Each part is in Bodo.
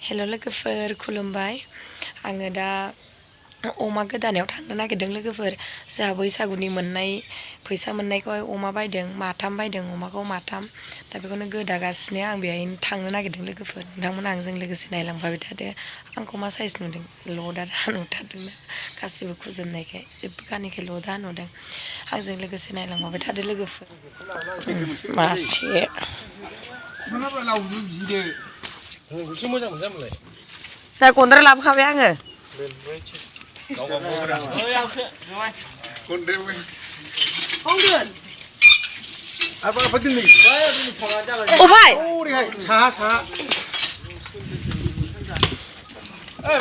हेल' लोगोफोर खुलुमबाय आङो दा अमा गोदानायाव थांनो नागिरदों लोगोफोर जोंहा बैसागुनि मोननाय फैसा मोननायखौहाय अमा बायदों माथाम बायदों अमाखौ माथाम दा बेखौनो गोदागासिनो आं बेहायनो थांनो नागिरदों लोगोफोर नोंथांमोना आंजों लोगोसे नायलांफाबाय थादो आंखौ मा साइज नुदों लदा नुथारदोंना गासिबो खुजोबनायखाय जेबो गानिखाय लदा नुदों आंजों लोगोसे नायलांफाबाय थादो लोगोफोर मासे दा गन्द्रा लाबोखाबाय आङो अफाय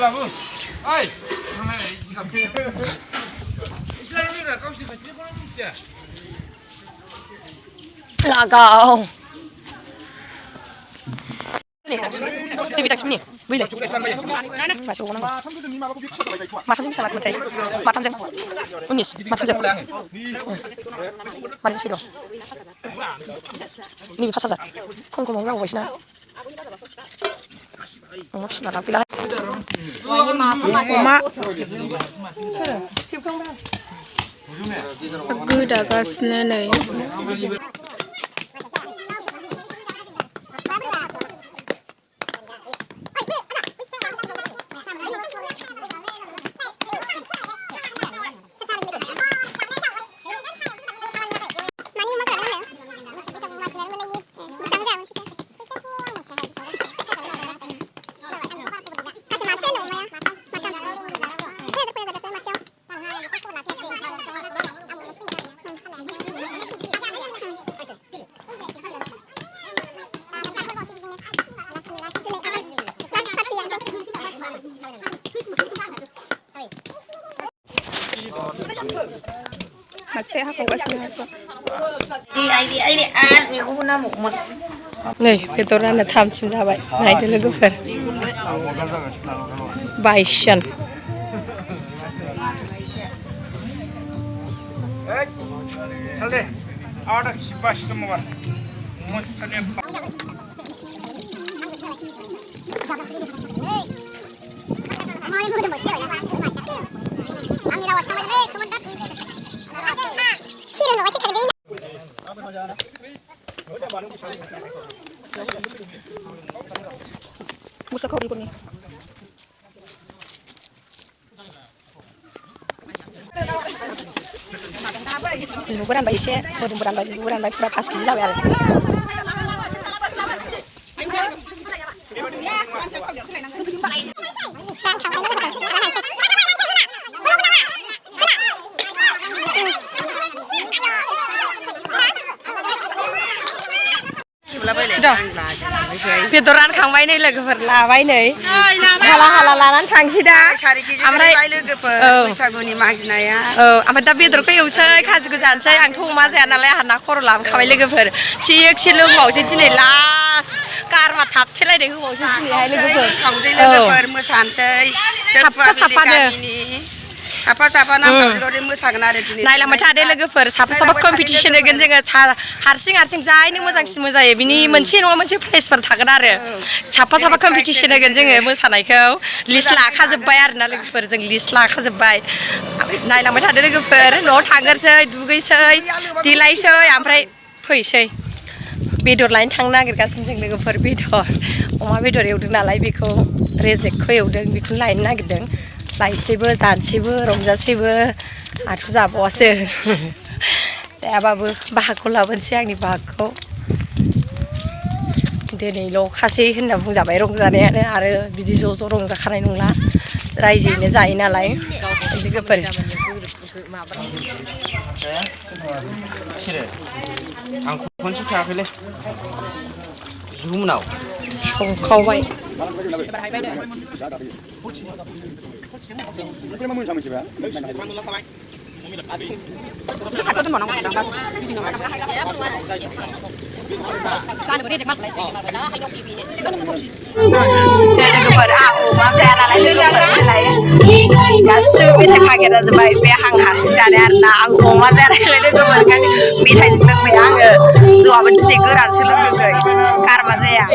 बाबु लागाव Ini boleh. Masih orang. Matang bisa lakukan. Matang jeng. Unis, matang jeng. Mari sih dong. Ini pasal apa? Kau mau ngomong apa sih nak? Ngomong sih nak pilih. Mak. Aku dah kasih nih. Masih aku kasih apa? Ini aku pun nak mau. Nih, betoran dah tham cuma baik. Naik dulu gufer. Baishan. Saleh, ada sipas semua. Mustahil. Musa kau ni. Bukan bayi sih, bukan bayi pura pas kita lah. Betoran खांबाय नै लोगोफोर लाबाय नै हाला लानानै थांसै दा ओमफ्राय लोगोफोर बैसागुनि मागिनाया ओमफ्राय दा बेदरखौ एवसै खाजिखौ जानोसै आंथ' अमा जाया नालाय आंहा ना खर' लाबोखाबाय लोगोफोर थिगसे लोंबावसै दिनै लास्ट गारमा थाबथेलायनाय होबावसै दिनैहाय लोगोफोर मोसानोसै साफा नामदावजों मोसागोन आरो दिनै नायलांबाय थादो लोगोफोर साफा कम्पिटिसन होगोन जोङो हारसिं जायनो मोजांसिन मोसायो बिनि मोनसे नङा मोनसे प्राइजफोर थागोन आरो साफा कम्पिटिसन होगोन जोङो मोसानायखौ लिस्ट लाखाजोब्बाय आरोना लोगोफोर जों लिस्ट लाखाजोब्बाय नायलांबाय थादो लोगोफोर न'आव थांगोरसै दुगैसै देलायसै ओमफ्राय फैसै बेदर लायनो थांनो नागिरगासिनो जों लोगोफोर बेदर अमा बेदर एवदों नालाय बेखौ रेजेक्टखौ एवदों बेखौनो लायनो नागिरदों लायसैबो जानोसैबो रंजासैबो आथ' जाबावासो जायाबाबो बाहागखौ लाबोनोसै आंनि बाहागखौ दिनैल'खासै होनना बुंजाबाय रंजानायानो आरो बिदि ज' रंजाखानाय नंला रायजोयैनो जायो नालाय लोगोफोर आं खनसे थायाखैलै जुमुनाव संखावबाय लोगोफोर आं अमा जाया नालाय लोगोफोरलाय गासिबो मेथाइ नागिरा जोब्बाय बे आं हारसिं जानाय आरोना आं अमा जाया नालाय लोगोफोर ओंखायनो मेथाइ लोंबाय आङो जौआबो दिनै गोरानसो लोंदों गारमा जाया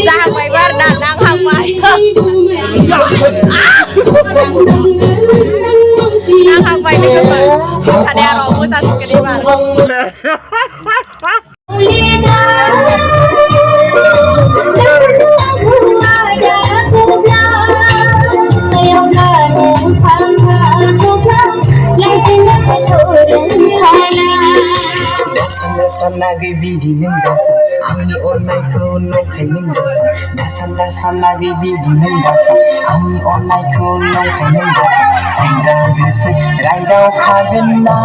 जाहांबाय बार ना नांहांबाय नांहांबाय लोगोफोर सानैया रावबो जासिगोन दासानलागै बिदि नों दासान आंनि अननायखौ नंखाय नों दासान दासानलागै बिदि नों दासान आंनि अननायखौ नंखाय नों दासान सेंग्रा गोसो रायदावखागोन ना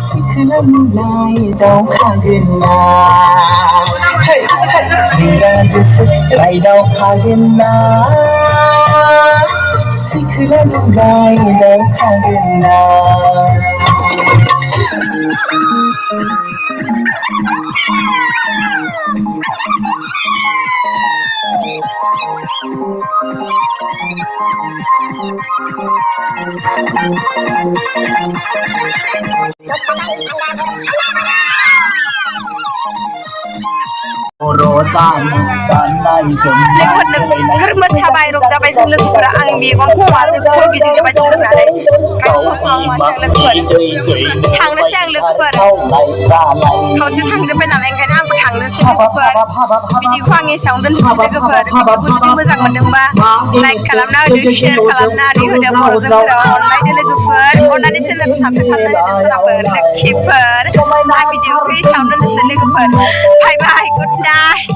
सिखोना रायदावखागोन ना सेंग्रा गोसो रायदावखागोन ना सिखोना रायदावखागोन ना लोगोफोर मोसाबाय रंजाबाय जों लोगोफोरा आंनि मेगन खमाजों खर' गिदिंजोबबाय जों लोगोफोरा थांनोसै आं लोगोफोर खावसे थांजोब्बाय नालाय ओंखायनो आंबो थांनोसै लोगोफोर भिडिअखौ आं एसेयावनो दोननोसै लोगोफोर भिडिअखौ जुदि मोजां मोनदोंबा लाइक खालामना होदो शेयार खालामनानै होदो बर'जोंफोरा अनलायदो लोगोफोर अननानै चेनेलखौ साबस्क्राइब खालामना होदो सोरबाफोर लोक्षिफोर आं भिडिअखौ एसेयावनो दोननोसै लोगोफोर बाय बाय गुड नाइट